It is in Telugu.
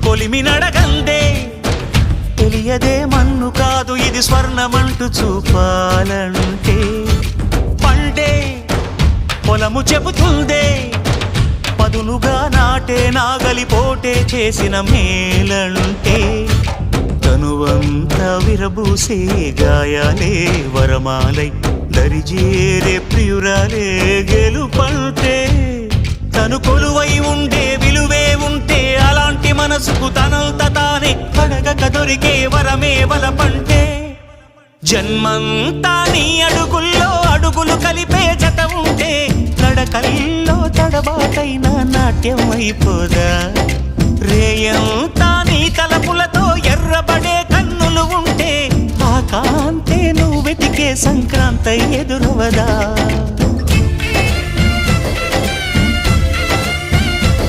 కొలిమి నడగందే తెలియదే మన్ను కాదు ఇది స్వర్ణమంటూ చూపాలంటే పండే పొలము చెబుతుందే పదునుగా నాటే నాగలిపోటే చేసిన మేలంటే తనువంతా విరబూసే గాయాలే వరమాలై దరిజేరే ప్రియురాలే గెలుపంటే తను కొలువై ఉండే విలువే ఉంటే అలాంటి మనసుకు తనంత తానే అడగక దొరికే వరమే వలపంటే జన్మంతా నీ అడుగుల్లో అడుగులు కలిపే జత ఉంటే నడకల్లో తడబాటైన నాట్యం అయిపోదా రేయంతా నీ తలపులతో ఎర్రబడే కన్నులు ఉంటే ఆ కాంతే నువ్వు వెతికే సంక్రాంతి ఎదురవదా